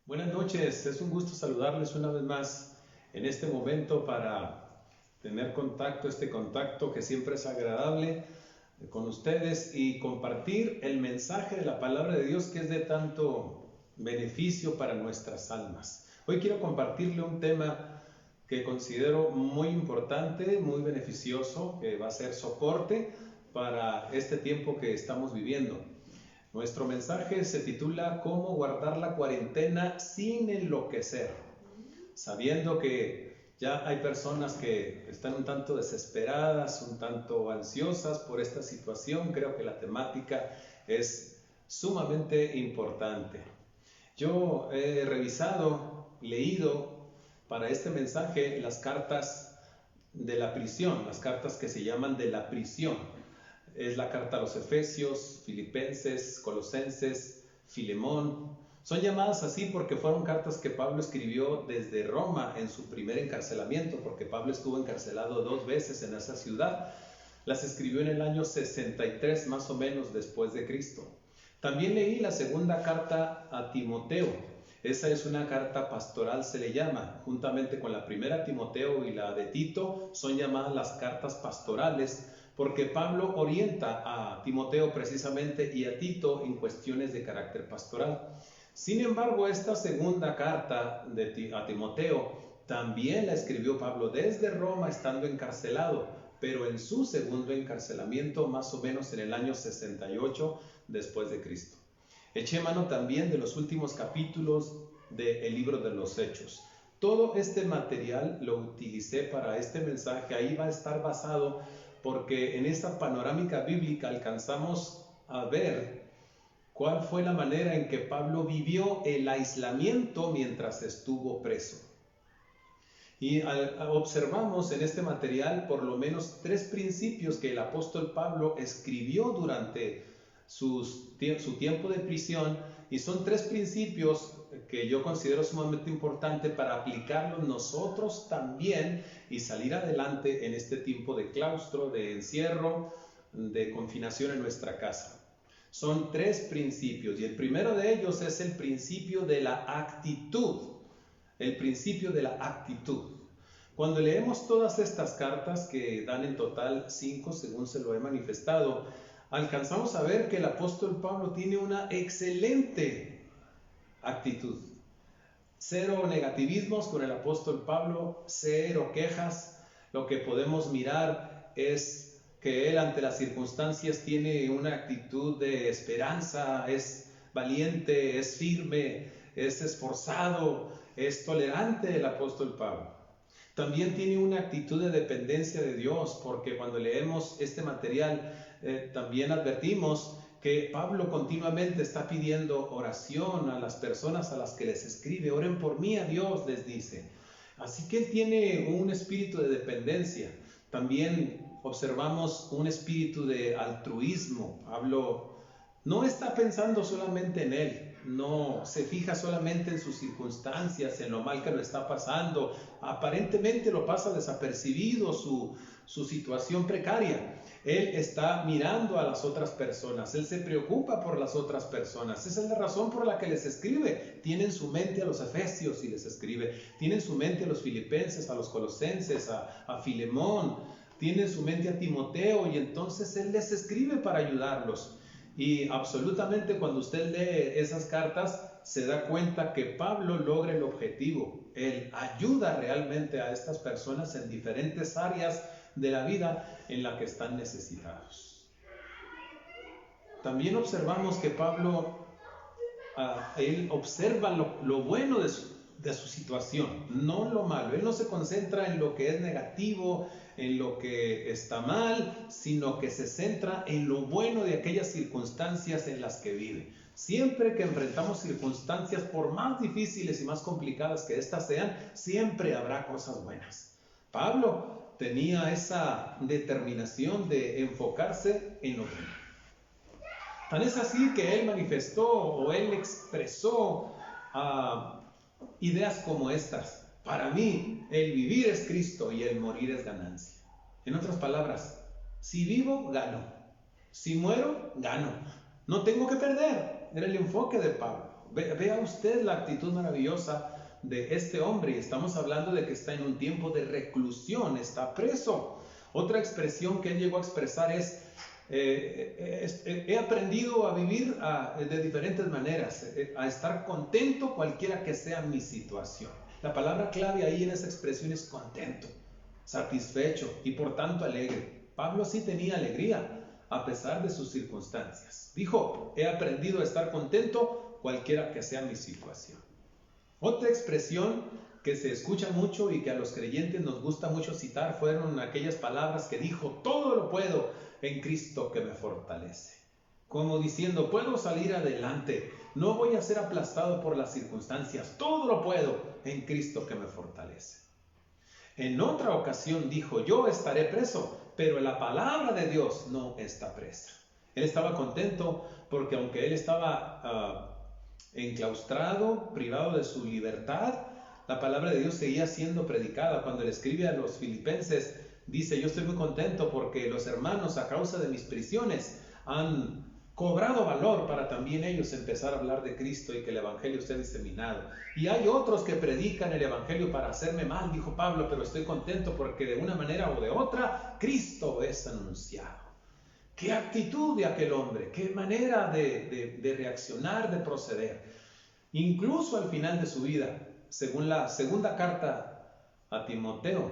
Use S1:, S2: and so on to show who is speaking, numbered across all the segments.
S1: Buenas noches, es un gusto saludarles una vez más en este momento para tener contacto, este contacto que siempre es agradable con ustedes y compartir el mensaje de la palabra de Dios que es de tanto beneficio para nuestras almas. Hoy quiero compartirle un tema que considero muy importante, muy beneficioso, que va a ser soporte para este tiempo que estamos viviendo. Nuestro mensaje se titula ¿Cómo guardar la cuarentena sin enloquecer? Sabiendo que ya hay personas que están un tanto desesperadas, un tanto ansiosas por esta situación, creo que la temática es sumamente importante. Yo he revisado, leído para este mensaje las cartas de la prisión, las cartas que se llaman de la prisión. Es la carta a los Efesios, Filipenses, Colosenses, Filemón. Son llamadas así porque fueron cartas que Pablo escribió desde Roma en su primer encarcelamiento, porque Pablo estuvo encarcelado 2 veces en esa ciudad. Las escribió en el año 63 más o menos después de Cristo. También leí la segunda carta a Timoteo. Esa es una carta pastoral, se le llama, juntamente con la primera Timoteo y la de Tito, son llamadas las cartas pastorales, porque Pablo orienta a Timoteo precisamente y a Tito en cuestiones de carácter pastoral. Sin embargo, esta segunda carta a Timoteo también la escribió Pablo desde Roma estando encarcelado, pero en su segundo encarcelamiento más o menos en el año 68 después de Cristo. Eché mano también de los últimos capítulos del libro de los Hechos. Todo este material lo utilicé para este mensaje, ahí va a estar basado porque en esta panorámica bíblica alcanzamos a ver cuál fue la manera en que Pablo vivió el aislamiento mientras estuvo preso. Y observamos en este material por lo menos 3 principios que el apóstol Pablo escribió durante su tiempo de prisión, y son 3 principios que yo considero sumamente importante para aplicarlos nosotros también y salir adelante en este tiempo de claustro, de encierro, de confinación en nuestra casa. Son 3 principios y el primero de ellos es el principio de la actitud. El principio de la actitud. Cuando leemos todas estas cartas, que dan en total 5 según se lo he manifestado, alcanzamos a ver que el apóstol Pablo tiene una excelente actitud. 0 negativismos con el apóstol Pablo, 0 quejas. Lo que podemos mirar es que él ante las circunstancias tiene una actitud de esperanza, es valiente, es firme, es esforzado, es tolerante el apóstol Pablo. También tiene una actitud de dependencia de Dios, porque cuando leemos este material también advertimos que Pablo continuamente está pidiendo oración a las personas a las que les escribe. Oren por mí a Dios, les dice. Así que él tiene un espíritu de dependencia. También observamos un espíritu de altruismo. Pablo no está pensando solamente en él, no se fija solamente en sus circunstancias, en lo mal que lo está pasando. Aparentemente lo pasa desapercibido su situación precaria. Él está mirando a las otras personas, él se preocupa por las otras personas. Esa es la razón por la que les escribe. Tiene en su mente a los Efesios y les escribe. Tiene en su mente a los Filipenses, a los Colosenses, a Filemón. Tiene en su mente a Timoteo y entonces él les escribe para ayudarlos. Y absolutamente cuando usted lee esas cartas se da cuenta que Pablo logra el objetivo. Él ayuda realmente a estas personas en diferentes áreas de la vida en la que están necesitados. También observamos que Pablo, él observa lo bueno de su situación, no lo malo. Él no se concentra en lo que es negativo, en lo que está mal, sino que se centra en lo bueno de aquellas circunstancias en las que vive. Siempre que enfrentamos circunstancias, por más difíciles y más complicadas que éstas sean, siempre habrá cosas buenas. Pablo tenía esa determinación de enfocarse en lo bueno. Tan es así que él manifestó o él expresó ideas como estas: para mí el vivir es Cristo y el morir es ganancia. En otras palabras, si vivo, gano. Si muero, gano. No tengo que perder. Era el enfoque de Pablo. Vea usted la actitud maravillosa de este hombre. Y estamos hablando de que está en un tiempo de reclusión, está preso. Otra expresión que él llegó a expresar es, he aprendido a vivir de diferentes maneras, a estar contento cualquiera que sea mi situación. La palabra clave ahí en esa expresión es contento, satisfecho y por tanto alegre. Pablo sí tenía alegría a pesar de sus circunstancias. Dijo, he aprendido a estar contento cualquiera que sea mi situación. Otra expresión que se escucha mucho y que a los creyentes nos gusta mucho citar fueron aquellas palabras que dijo, todo lo puedo en Cristo que me fortalece. Como diciendo, puedo salir adelante, no voy a ser aplastado por las circunstancias, todo lo puedo en Cristo que me fortalece. En otra ocasión dijo, yo estaré preso, pero la palabra de Dios no está presa. Él estaba contento porque aunque él estaba enclaustrado, privado de su libertad, la palabra de Dios seguía siendo predicada. Cuando él escribe a los filipenses, dice, yo estoy muy contento porque los hermanos a causa de mis prisiones han cobrado valor para también ellos empezar a hablar de Cristo y que el evangelio esté diseminado. Y hay otros que predican el evangelio para hacerme mal, dijo Pablo, pero estoy contento porque de una manera o de otra Cristo es anunciado. Qué actitud de aquel hombre, qué manera de reaccionar, de proceder. Incluso al final de su vida, según la segunda carta a Timoteo,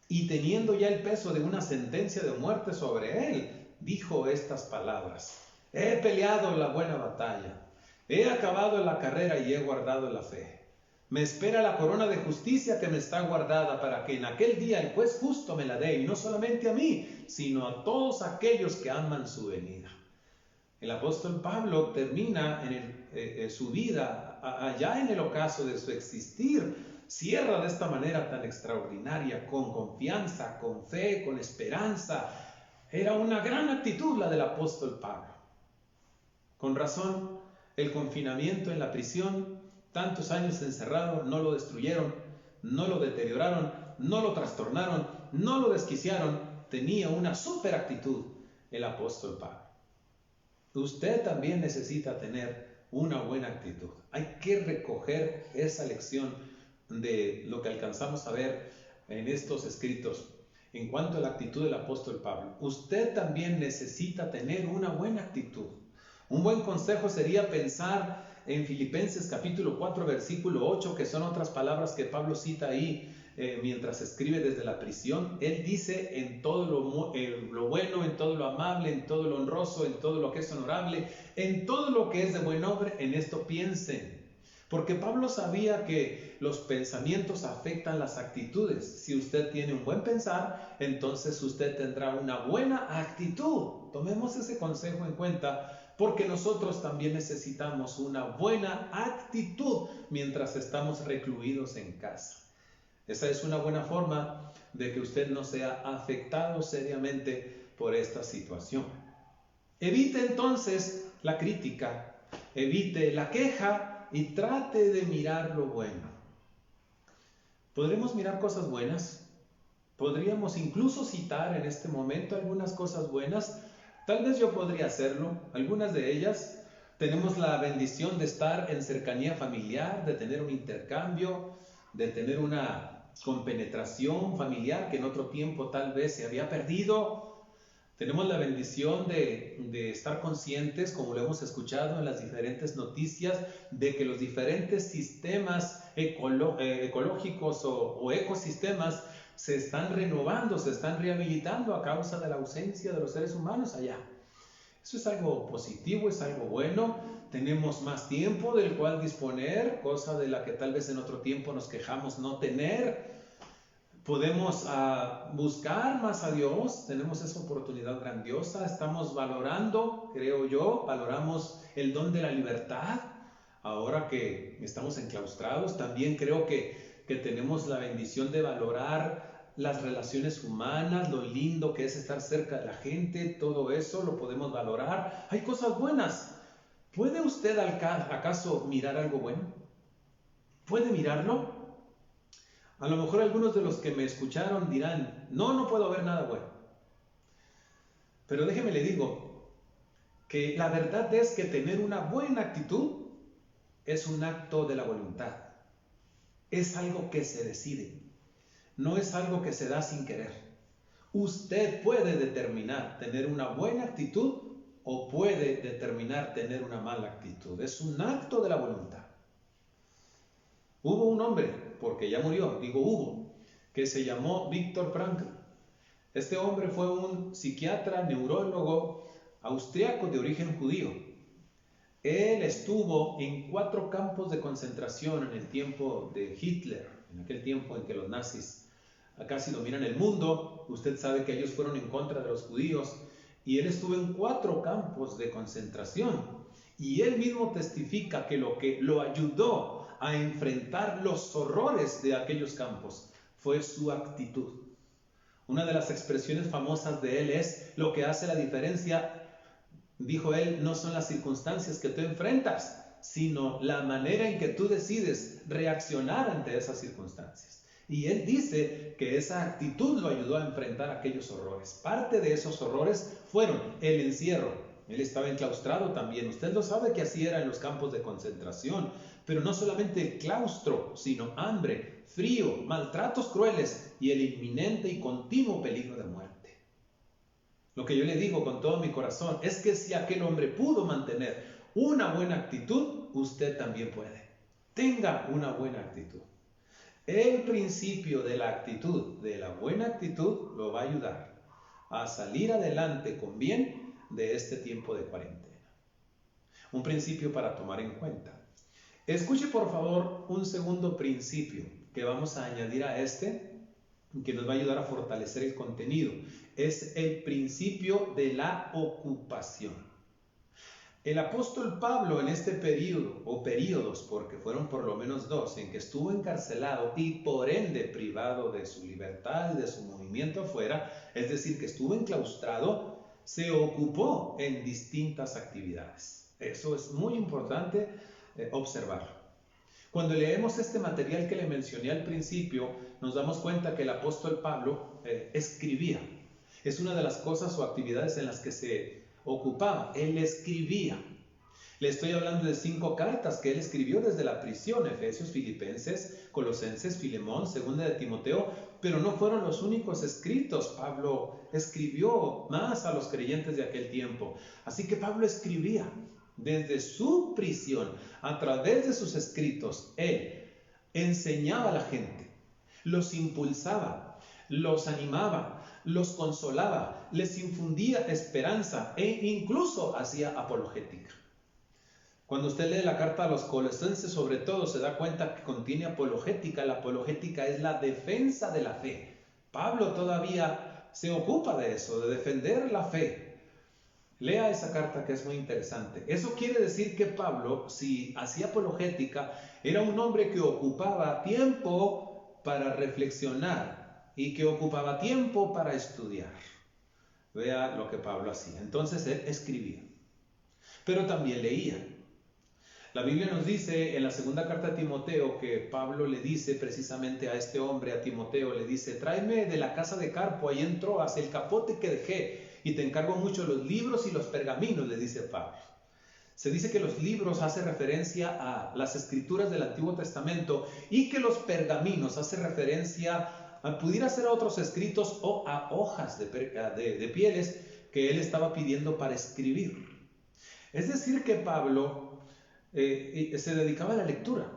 S1: y teniendo ya el peso de una sentencia de muerte sobre él, dijo estas palabras: he peleado la buena batalla, he acabado la carrera y he guardado la fe. Me espera la corona de justicia que me está guardada para que en aquel día el juez justo me la dé, y no solamente a mí, sino a todos aquellos que aman su venida. El apóstol Pablo termina su vida allá en el ocaso de su existir, cierra de esta manera tan extraordinaria, con confianza, con fe, con esperanza. Era una gran actitud la del apóstol Pablo. Con razón, el confinamiento en la prisión, tantos años encerrado, no lo destruyeron, no lo deterioraron, no lo trastornaron, no lo desquiciaron. Tenía una súper actitud el apóstol Pablo. Usted también necesita tener una buena actitud. Hay que recoger esa lección de lo que alcanzamos a ver en estos escritos. En cuanto a la actitud del apóstol Pablo, usted también necesita tener una buena actitud. Un buen consejo sería pensar en Filipenses capítulo 4, versículo 8, que son otras palabras que Pablo cita ahí mientras escribe desde la prisión. Él dice, en todo lo bueno, en todo lo amable, en todo lo honroso, en todo lo que es honorable, en todo lo que es de buen obra, en esto piensen. Porque Pablo sabía que los pensamientos afectan las actitudes. Si usted tiene un buen pensar, entonces usted tendrá una buena actitud. Tomemos ese consejo en cuenta, porque nosotros también necesitamos una buena actitud mientras estamos recluidos en casa. Esa es una buena forma de que usted no sea afectado seriamente por esta situación. Evite entonces la crítica, evite la queja y trate de mirar lo bueno. ¿Podremos mirar cosas buenas? ¿Podríamos incluso citar en este momento algunas cosas buenas? Tal vez yo podría hacerlo, algunas de ellas. Tenemos la bendición de estar en cercanía familiar, de tener un intercambio, de tener una compenetración familiar que en otro tiempo tal vez se había perdido. Tenemos la bendición de estar conscientes, como lo hemos escuchado en las diferentes noticias, de que los diferentes sistemas ecológicos o ecosistemas se están renovando, se están rehabilitando a causa de la ausencia de los seres humanos allá. Eso es algo positivo, es algo bueno. Tenemos más tiempo del cual disponer, cosa de la que tal vez en otro tiempo nos quejamos no tener. Podemos buscar más a Dios, tenemos esa oportunidad grandiosa. Estamos valorando, creo yo, valoramos el don de la libertad. Ahora que estamos enclaustrados, también creo que tenemos la bendición de valorar las relaciones humanas, lo lindo que es estar cerca de la gente, todo eso lo podemos valorar. Hay cosas buenas. ¿Puede usted acaso mirar algo bueno? ¿Puede mirarlo? A lo mejor algunos de los que me escucharon dirán, no puedo ver nada bueno. Pero déjeme le digo que la verdad es que tener una buena actitud es un acto de la voluntad. Es algo que se decide. No es algo que se da sin querer. Usted puede determinar tener una buena actitud o puede determinar tener una mala actitud. Es un acto de la voluntad. Hubo un hombre, porque ya murió, que se llamó Viktor Frankl. Este hombre fue un psiquiatra, neurólogo, austriaco de origen judío. Él estuvo en 4 campos de concentración en el tiempo de Hitler, en aquel tiempo en que los nazis casi dominan el mundo. Usted sabe que ellos fueron en contra de los judíos y él estuvo en 4 campos de concentración. Y él mismo testifica que lo ayudó a enfrentar los horrores de aquellos campos fue su actitud. Una de las expresiones famosas de él es: lo que hace la diferencia, dijo él, no son las circunstancias que tú enfrentas, sino la manera en que tú decides reaccionar ante esas circunstancias. Y él dice que esa actitud lo ayudó a enfrentar aquellos horrores. Parte de esos horrores fueron el encierro. Él estaba enclaustrado también. Usted lo sabe que así era en los campos de concentración. Pero no solamente el claustro, sino hambre, frío, maltratos crueles y el inminente y continuo peligro de muerte. Lo que yo le digo con todo mi corazón es que si aquel hombre pudo mantener una buena actitud, usted también puede. Tenga una buena actitud. El principio de la actitud, de la buena actitud, lo va a ayudar a salir adelante con bien de este tiempo de cuarentena. Un principio para tomar en cuenta. Escuche por favor un segundo principio que vamos a añadir a este, que nos va a ayudar a fortalecer el contenido. Es el principio de la ocupación. El apóstol Pablo en este periodo, o periodos, porque fueron por lo menos 2, en que estuvo encarcelado y por ende privado de su libertad y de su movimiento afuera, es decir, que estuvo enclaustrado, se ocupó en distintas actividades. Eso es muy importante observarlo. Cuando leemos este material que le mencioné al principio, nos damos cuenta que el apóstol Pablo escribía. Es una de las cosas o actividades en las que se ocupaba. Él escribía. Le estoy hablando de 5 cartas que él escribió desde la prisión: Efesios, Filipenses, Colosenses, Filemón, Segunda de Timoteo, pero no fueron los únicos escritos. Pablo escribió más a los creyentes de aquel tiempo. Así que Pablo escribía desde su prisión, a través de sus escritos. Él enseñaba a la gente, los impulsaba, los animaba, los consolaba, les infundía esperanza e incluso hacía apologética. Cuando usted lee la carta a los Colosenses, sobre todo, se da cuenta que contiene apologética. La apologética es la defensa de la fe. Pablo todavía se ocupa de eso, de defender la fe. Lea esa carta, que es muy interesante. Eso quiere decir que Pablo, si hacía apologética, era un hombre que ocupaba tiempo para reflexionar y que ocupaba tiempo para estudiar. Vea lo que Pablo hacía. Entonces él escribía, pero también leía. La Biblia nos dice en la segunda carta a Timoteo que Pablo le dice precisamente a este hombre, a Timoteo, le dice: tráeme de la casa de Carpo, ahí en Troas, el capote que dejé, y te encargo mucho los libros y los pergaminos, le dice Pablo. Se dice que los libros hace referencia a las escrituras del Antiguo Testamento y que los pergaminos hace referencia a, pudiera ser a otros escritos o a hojas de pieles que él estaba pidiendo para escribir. Es decir, que Pablo se dedicaba a la lectura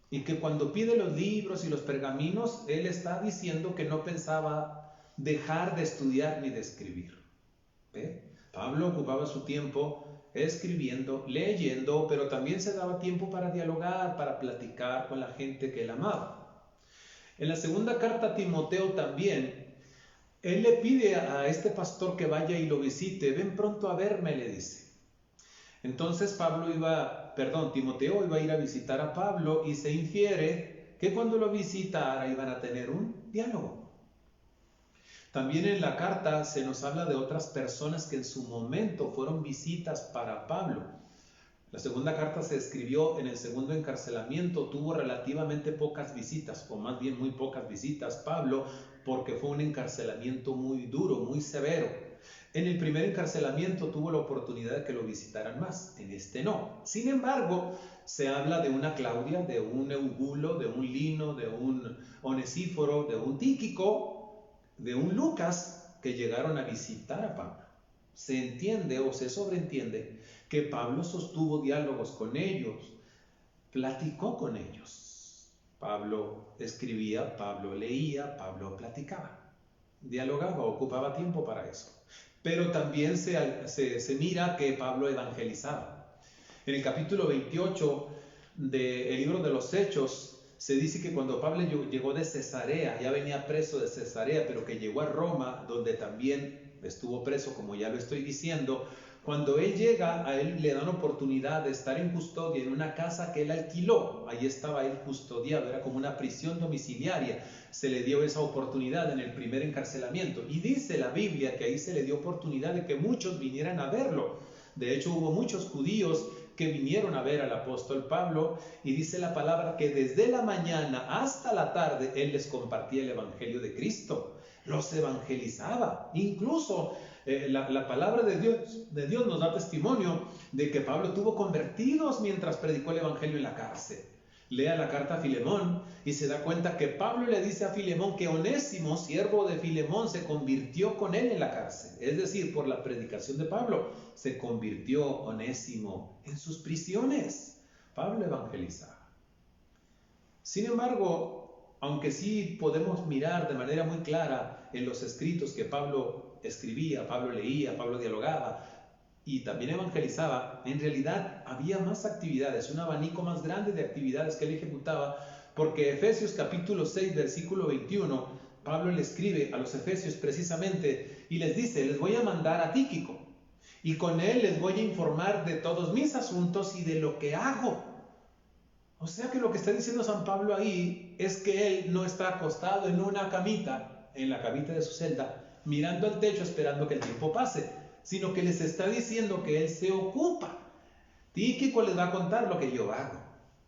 S1: y que cuando pide los libros y los pergaminos, él está diciendo que no pensaba dejar de estudiar ni de escribir. ¿Ve? Pablo ocupaba su tiempo escribiendo, leyendo, pero también se daba tiempo para dialogar, para platicar con la gente que él amaba. En la segunda carta a Timoteo también, él le pide a este pastor que vaya y lo visite. Ven pronto a verme, le dice. Entonces Timoteo iba a ir a visitar a Pablo y se infiere que cuando lo visitara iban a tener un diálogo. También en la carta se nos habla de otras personas que en su momento fueron visitas para Pablo. La segunda carta se escribió en el segundo encarcelamiento, tuvo relativamente pocas visitas, o más bien muy pocas visitas Pablo, porque fue un encarcelamiento muy duro, muy severo. En el primer encarcelamiento tuvo la oportunidad de que lo visitaran más, en este no. Sin embargo, se habla de una Claudia, de un Eubulo, de un Lino, de un Onesíforo, de un Tíquico, de un Lucas, que llegaron a visitar a Pablo. Se entiende o se sobreentiende que Pablo sostuvo diálogos con ellos, platicó con ellos. Pablo escribía, Pablo leía, Pablo platicaba, dialogaba, ocupaba tiempo para eso. Pero también se mira que Pablo evangelizaba. En el capítulo 28 del libro de los Hechos se dice que cuando Pablo llegó de Cesarea, ya venía preso de Cesarea, pero que llegó a Roma, donde también estuvo preso, como ya lo estoy diciendo. Cuando él llega, a él le dan oportunidad de estar en custodia en una casa que él alquiló. Ahí estaba él custodiado, era como una prisión domiciliaria. Se le dio esa oportunidad en el primer encarcelamiento. Y dice la Biblia que ahí se le dio oportunidad de que muchos vinieran a verlo. De hecho, hubo muchos judíos que vinieron a ver al apóstol Pablo, y dice la palabra que desde la mañana hasta la tarde él les compartía el evangelio de Cristo, los evangelizaba. Incluso la palabra de Dios nos da testimonio de que Pablo tuvo convertidos mientras predicó el evangelio en la cárcel. Lea la carta a Filemón y se da cuenta que Pablo le dice a Filemón que Onésimo, siervo de Filemón, se convirtió con él en la cárcel. Es decir, por la predicación de Pablo, se convirtió Onésimo en sus prisiones. Pablo evangelizaba. Sin embargo, aunque sí podemos mirar de manera muy clara en los escritos que Pablo escribía, Pablo leía, Pablo dialogaba y también evangelizaba, en realidad había más actividades, un abanico más grande de actividades que él ejecutaba, porque Efesios capítulo 6, versículo 21, Pablo le escribe a los efesios precisamente y les dice: les voy a mandar a Tíquico y con él les voy a informar de todos mis asuntos y de lo que hago. O sea que lo que está diciendo San Pablo ahí es que él no está acostado en una camita, en la camita de su celda, mirando al techo esperando que el tiempo pase, sino que les está diciendo que él se ocupa. Tíquico les va a contar lo que yo hago,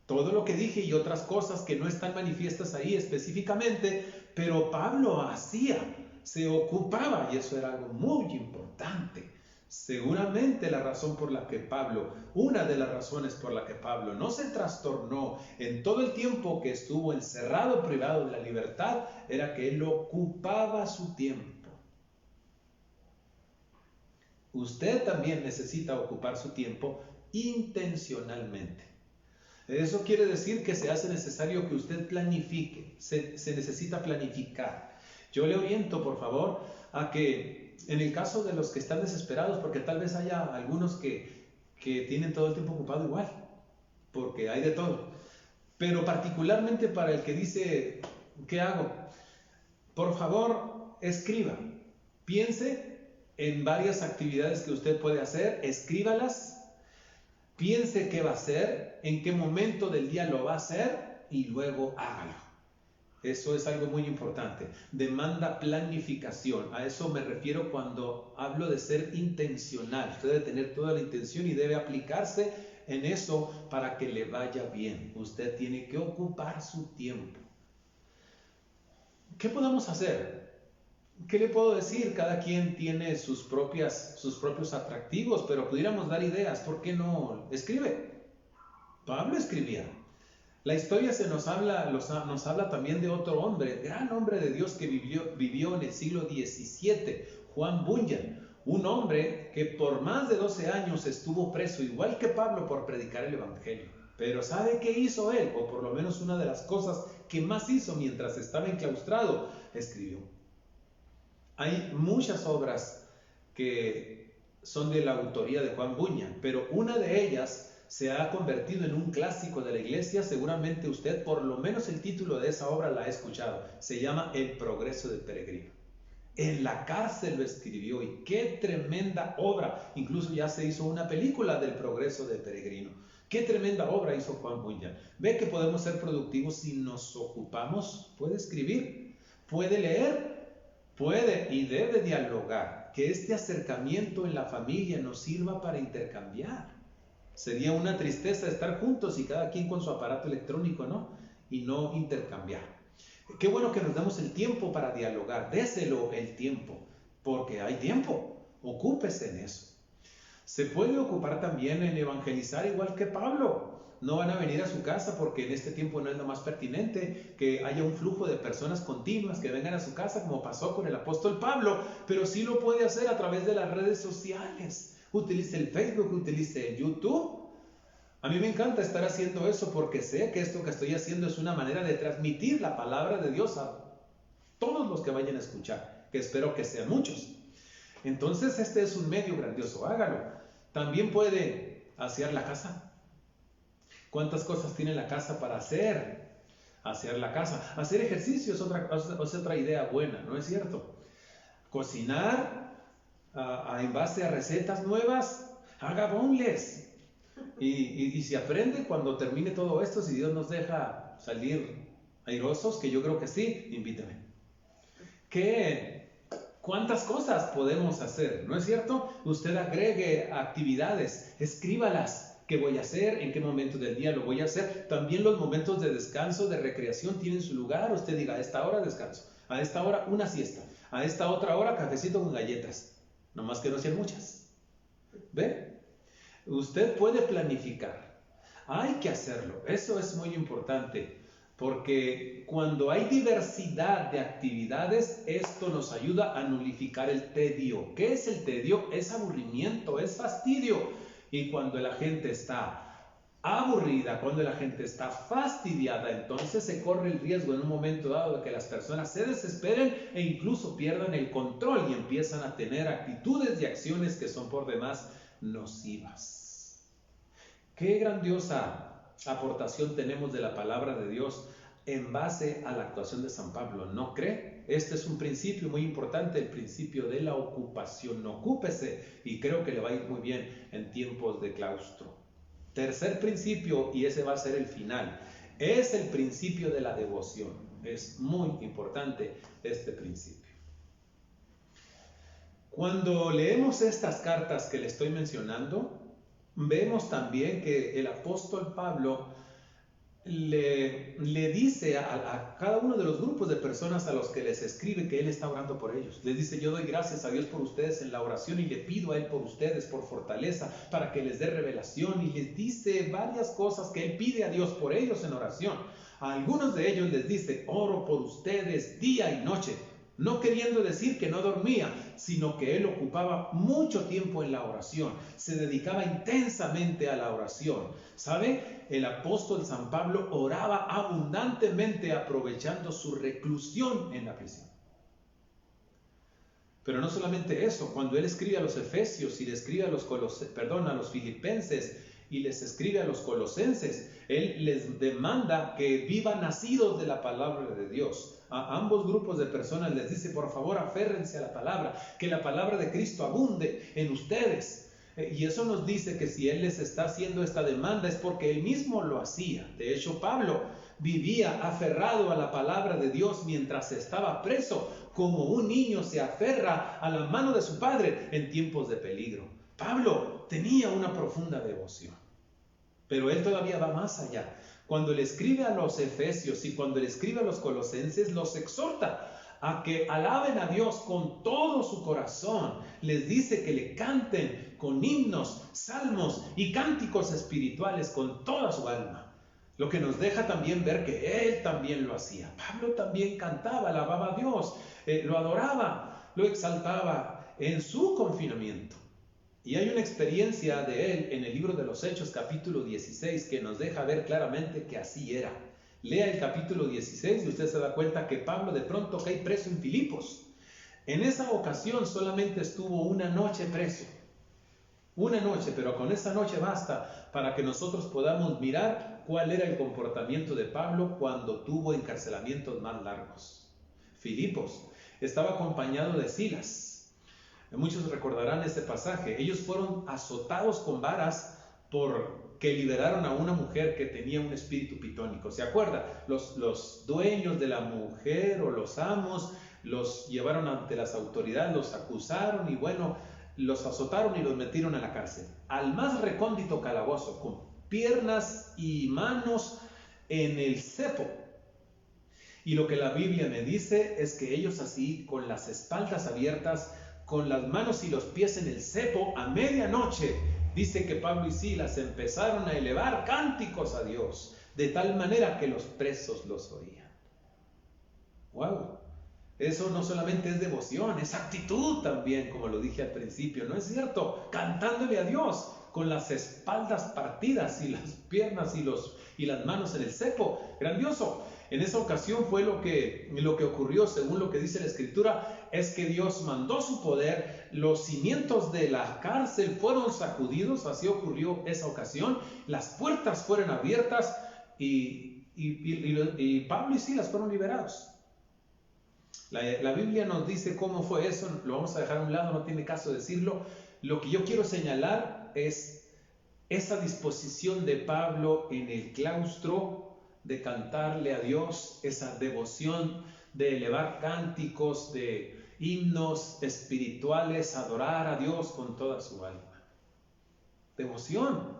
S1: todo lo que dije y otras cosas que no están manifiestas ahí específicamente, pero Pablo hacía, se ocupaba, y eso era algo muy importante. Seguramente la razón por la que Pablo, una de las razones por la que Pablo no se trastornó en todo el tiempo que estuvo encerrado, privado de la libertad, era que él ocupaba su tiempo. Usted también necesita ocupar su tiempo intencionalmente. Eso quiere decir que se hace necesario que usted planifique, se necesita planificar. Yo le oriento, por favor, a que en el caso de los que están desesperados, porque tal vez haya algunos que tienen todo el tiempo ocupado igual, porque hay de todo, pero particularmente para el que dice, ¿qué hago? Por favor, escriba, piense en varias actividades que usted puede hacer, escríbalas, piense qué va a hacer, en qué momento del día lo va a hacer y luego hágalo. Eso es algo muy importante. Demanda planificación. A eso me refiero cuando hablo de ser intencional. Usted debe tener toda la intención y debe aplicarse en eso para que le vaya bien. Usted tiene que ocupar su tiempo. ¿Qué podemos hacer? ¿Qué le puedo decir? Cada quien tiene sus propios atractivos, pero pudiéramos dar ideas. ¿Por qué no escribe? Pablo escribía. La historia nos habla también de otro hombre, gran hombre de Dios que vivió en el siglo XVII, Juan Bunyan, un hombre que por más de 12 años estuvo preso, igual que Pablo, por predicar el evangelio. Pero ¿sabe qué hizo él? O por lo menos una de las cosas que más hizo mientras estaba enclaustrado, escribió. Hay muchas obras que son de la autoría de Juan Bunyan, pero una de ellas se ha convertido en un clásico de la iglesia. Seguramente usted, por lo menos el título de esa obra la ha escuchado. Se llama El progreso del peregrino. En la cárcel lo escribió y qué tremenda obra. Incluso ya se hizo una película del progreso del peregrino. Qué tremenda obra hizo Juan Bunyan. Ve que podemos ser productivos si nos ocupamos. Puede escribir, puede leer, puede y debe dialogar. Que este acercamiento en la familia nos sirva para intercambiar. Sería una tristeza estar juntos y cada quien con su aparato electrónico, ¿no? Y no intercambiar. Qué bueno que nos damos el tiempo para dialogar. Déselo el tiempo, porque hay tiempo. Ocúpese en eso. Se puede ocupar también en evangelizar igual que Pablo. No van a venir a su casa porque en este tiempo no es lo más pertinente que haya un flujo de personas continuas que vengan a su casa como pasó con el apóstol Pablo, pero sí lo puede hacer a través de las redes sociales. Utilice el Facebook, utilice el YouTube. A mí me encanta estar haciendo eso porque sé que esto que estoy haciendo es una manera de transmitir la palabra de Dios a todos los que vayan a escuchar, que espero que sean muchos. Entonces este es un medio grandioso, hágalo. También puede asear la casa. ¿Cuántas cosas tiene la casa para hacer? Asear la casa. Hacer ejercicio es otra idea buena, ¿no es cierto? Cocinar en base a recetas nuevas, haga boneless. Y si aprende cuando termine todo esto, si Dios nos deja salir airosos, que yo creo que sí, invítame. ¿Cuántas cosas podemos hacer? ¿No es cierto? Usted agregue actividades, escríbalas. ¿Qué voy a hacer? ¿En qué momento del día lo voy a hacer? También los momentos de descanso, de recreación tienen su lugar. Usted diga, a esta hora descanso, a esta hora una siesta, a esta otra hora cafecito con galletas. No más que no sean muchas. ¿Ve? Usted puede planificar. Hay que hacerlo. Eso es muy importante. Porque cuando hay diversidad de actividades, esto nos ayuda a nulificar el tedio. ¿Qué es el tedio? Es aburrimiento, es fastidio. Y cuando la gente está aburrida, cuando la gente está fastidiada, entonces se corre el riesgo en un momento dado de que las personas se desesperen e incluso pierdan el control y empiezan a tener actitudes y acciones que son por demás nocivas. Qué grandiosa aportación tenemos de la palabra de Dios en base a la actuación de San Pablo, ¿no cree? Este es un principio muy importante, el principio de la ocupación. Ocúpese y creo que le va a ir muy bien en tiempos de claustro. Tercer principio, y ese va a ser el final, es el principio de la devoción. Es muy importante este principio. Cuando leemos estas cartas que le estoy mencionando, vemos también que el apóstol Pablo le dice a cada uno de los grupos de personas a los que les escribe que él está orando por ellos. Les dice, yo doy gracias a Dios por ustedes en la oración y le pido a él por ustedes, por fortaleza, para que les dé revelación. Y les dice varias cosas que él pide a Dios por ellos en oración. A algunos de ellos les dice, oro por ustedes día y noche. No queriendo decir que no dormía, sino que él ocupaba mucho tiempo en la oración, se dedicaba intensamente a la oración. ¿Sabe? El apóstol San Pablo oraba abundantemente aprovechando su reclusión en la prisión. Pero no solamente eso, cuando él escribe a los Efesios y le escribe a los Filipenses y les escribe a los Colosenses, él les demanda que vivan nacidos de la palabra de Dios. A ambos grupos de personas les dice, por favor, aférrense a la palabra, que la palabra de Cristo abunde en ustedes. Y eso nos dice que si él les está haciendo esta demanda es porque él mismo lo hacía. De hecho, Pablo vivía aferrado a la palabra de Dios mientras estaba preso, como un niño se aferra a la mano de su padre en tiempos de peligro. Pablo tenía una profunda devoción, pero él todavía va más allá. Cuando le escribe a los Efesios y cuando le escribe a los Colosenses, los exhorta a que alaben a Dios con todo su corazón. Les dice que le canten con himnos, salmos y cánticos espirituales con toda su alma. Lo que nos deja también ver que él también lo hacía. Pablo también cantaba, alababa a Dios, lo adoraba, lo exaltaba en su confinamiento. Y hay una experiencia de él en el libro de los Hechos, capítulo 16, que nos deja ver claramente que así era. Lea el capítulo 16 y usted se da cuenta que Pablo de pronto cae preso en Filipos. En esa ocasión solamente estuvo una noche preso. Una noche, pero con esa noche basta para que nosotros podamos mirar cuál era el comportamiento de Pablo cuando tuvo encarcelamientos más largos. Filipos estaba acompañado de Silas. Muchos recordarán este pasaje. Ellos fueron azotados con varas porque liberaron a una mujer que tenía un espíritu pitónico. ¿Se acuerda? Los dueños de la mujer o los amos los llevaron ante las autoridades, los acusaron y bueno, los azotaron y los metieron a la cárcel. Al más recóndito calabozo, con piernas y manos en el cepo. Y lo que la Biblia me dice es que ellos así, con las espaldas abiertas, con las manos y los pies en el cepo a medianoche, dice que Pablo y Silas empezaron a elevar cánticos a Dios, de tal manera que los presos los oían. ¡Wow! Eso no solamente es devoción, es actitud también, como lo dije al principio, ¿no es cierto? Cantándole a Dios con las espaldas partidas y las piernas y las manos en el cepo. Grandioso. En esa ocasión fue lo que ocurrió, según lo que dice la Escritura, es que Dios mandó su poder, los cimientos de la cárcel fueron sacudidos, así ocurrió esa ocasión, las puertas fueron abiertas y Pablo y Silas fueron liberados. La Biblia nos dice cómo fue eso, lo vamos a dejar a un lado, no tiene caso decirlo. Lo que yo quiero señalar es esa disposición de Pablo en el claustro de cantarle a Dios, esa devoción de elevar cánticos, de himnos espirituales, adorar a Dios con toda su alma. Devoción.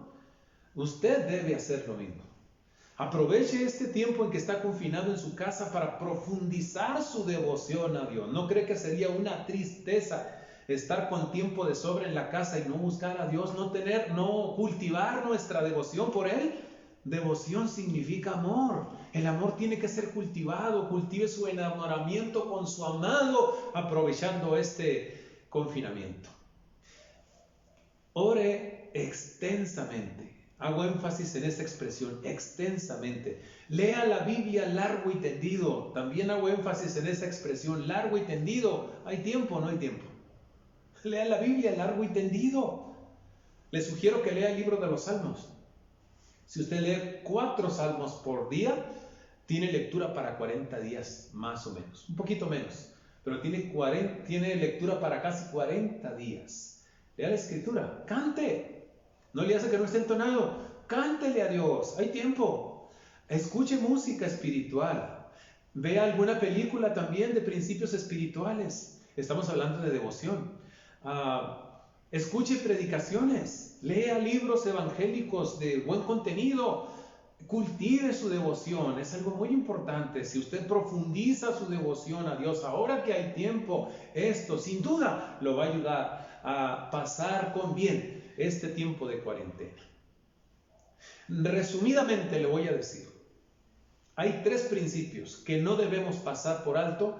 S1: Usted debe hacer lo mismo. Aproveche este tiempo en que está confinado en su casa para profundizar su devoción a Dios. ¿No cree que sería una tristeza estar con tiempo de sobra en la casa y no buscar a Dios, no cultivar nuestra devoción por Él? Devoción significa amor. El amor tiene que ser cultivado. Cultive su enamoramiento con su amado, aprovechando este confinamiento. Ore extensamente. Hago énfasis en esa expresión, extensamente. Lea la Biblia largo y tendido. También hago énfasis en esa expresión, largo y tendido. ¿Hay tiempo o no hay tiempo? Lea la Biblia largo y tendido. Le sugiero que lea el libro de los Salmos. Si usted lee 4 salmos por día, tiene lectura para 40 días, más o menos. Un poquito menos, pero tiene lectura para casi 40 días. Lea la Escritura, cante. No le hace que no esté entonado. Cántele a Dios. Hay tiempo. Escuche música espiritual. Vea alguna película también de principios espirituales. Estamos hablando de devoción. Escuche predicaciones. Lea libros evangélicos de buen contenido. Cultive su devoción. Es algo muy importante. Si usted profundiza su devoción a Dios, ahora que hay tiempo, esto sin duda lo va a ayudar a pasar con bien este tiempo de cuarentena. Resumidamente le voy a decir, hay 3 principios que no debemos pasar por alto,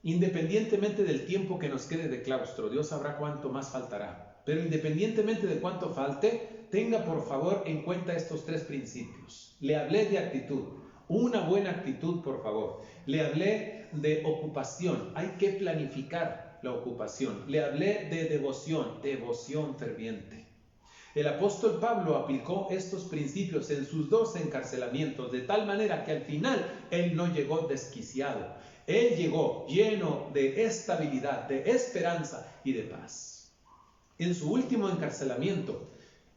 S1: independientemente del tiempo que nos quede de claustro. Dios sabrá cuánto más faltará, pero independientemente de cuánto falte, tenga por favor en cuenta estos 3 principios. Le hablé de actitud, una buena actitud, por favor. Le hablé de ocupación, hay que planificar la ocupación. Le hablé de devoción ferviente. El apóstol Pablo aplicó estos principios en sus 2 encarcelamientos, de tal manera que al final él no llegó desquiciado. Él llegó lleno de estabilidad, de esperanza y de paz. En su último encarcelamiento,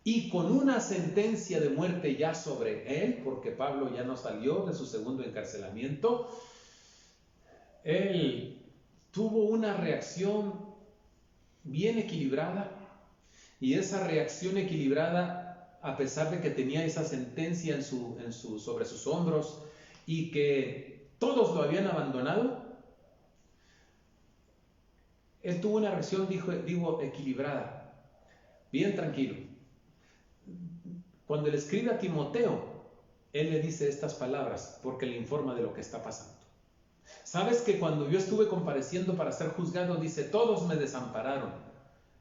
S1: y con una sentencia de muerte ya sobre él, porque Pablo ya no salió de su segundo encarcelamiento, él tuvo una reacción bien equilibrada. Y esa reacción equilibrada, a pesar de que tenía esa sentencia sobre sus hombros y que todos lo habían abandonado, él tuvo una reacción, equilibrada, bien tranquilo. Cuando le escribe a Timoteo, él le dice estas palabras porque le informa de lo que está pasando. ¿Sabes que cuando yo estuve compareciendo para ser juzgado, dice, todos me desampararon?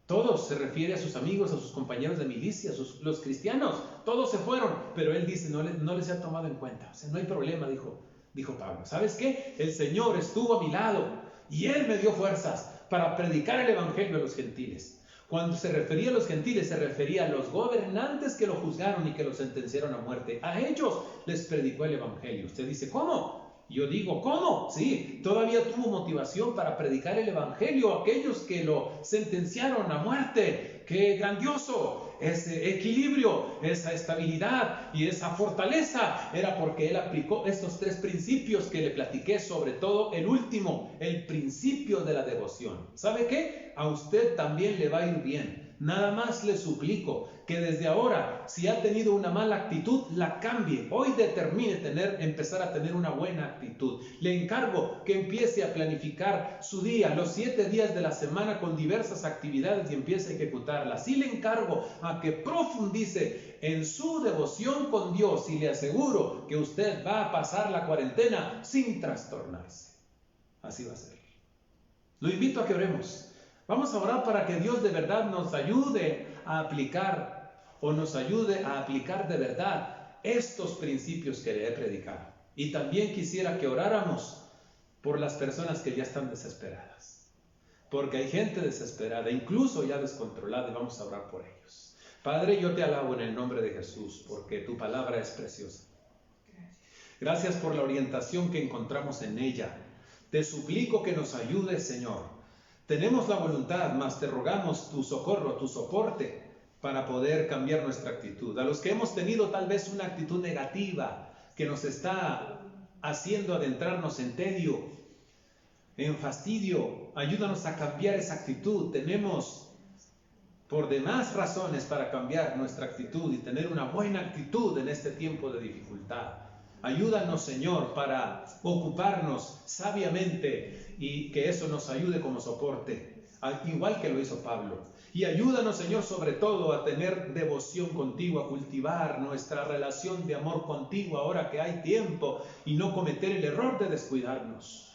S1: Todos, se refiere a sus amigos, a sus compañeros de milicia, los cristianos, todos se fueron, pero él dice, no les ha tomado en cuenta. O sea, no hay problema, dijo Pablo. ¿Sabes qué? El Señor estuvo a mi lado y Él me dio fuerzas para predicar el evangelio a los gentiles. Cuando se refería a los gentiles, se refería a los gobernantes que lo juzgaron y que lo sentenciaron a muerte. A ellos les predicó el evangelio. Usted dice, ¿cómo? Yo digo, ¿cómo? Sí, todavía tuvo motivación para predicar el evangelio a aquellos que lo sentenciaron a muerte. ¡Qué grandioso! Ese equilibrio, esa estabilidad y esa fortaleza era porque él aplicó estos 3 principios que le platiqué, sobre todo el último, el principio de la devoción. ¿Sabe qué? A usted también le va a ir bien. Nada más le suplico que desde ahora, si ha tenido una mala actitud, la cambie. Hoy determine empezar a tener una buena actitud. Le encargo que empiece a planificar su día, los 7 días de la semana con diversas actividades y empiece a ejecutarlas. Y le encargo a que profundice en su devoción con Dios y le aseguro que usted va a pasar la cuarentena sin trastornarse. Así va a ser. Lo invito a que oremos. Vamos a orar para que Dios de verdad nos ayude a aplicar de verdad estos principios que le he predicado. Y también quisiera que oráramos por las personas que ya están desesperadas. Porque hay gente desesperada, incluso ya descontrolada, y vamos a orar por ellos. Padre, yo te alabo en el nombre de Jesús, porque tu palabra es preciosa. Gracias por la orientación que encontramos en ella. Te suplico que nos ayudes, Señor. Tenemos la voluntad, mas te rogamos tu socorro, tu soporte, para poder cambiar nuestra actitud. A los que hemos tenido tal vez una actitud negativa, que nos está haciendo adentrarnos en tedio, en fastidio, ayúdanos a cambiar esa actitud. Tenemos por demás razones para cambiar nuestra actitud y tener una buena actitud en este tiempo de dificultad. Ayúdanos, Señor, para ocuparnos sabiamente y que eso nos ayude como soporte, igual que lo hizo Pablo. Y ayúdanos, Señor, sobre todo a tener devoción contigo, a cultivar nuestra relación de amor contigo ahora que hay tiempo y no cometer el error de descuidarnos.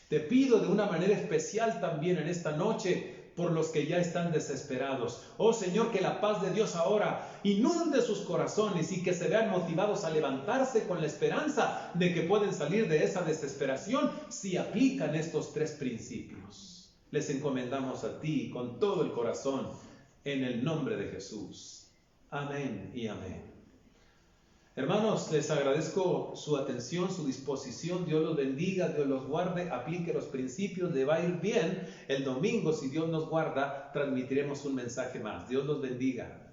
S1: Te pido de una manera especial también en esta noche por los que ya están desesperados. Oh Señor, que la paz de Dios ahora inunde sus corazones y que se vean motivados a levantarse con la esperanza de que pueden salir de esa desesperación si aplican estos 3 principios. Les encomendamos a ti con todo el corazón en el nombre de Jesús. Amén y amén. Hermanos, les agradezco su atención, su disposición. Dios los bendiga, Dios los guarde, aplique los principios, le va a ir bien. El domingo, si Dios nos guarda, transmitiremos un mensaje más. Dios los bendiga.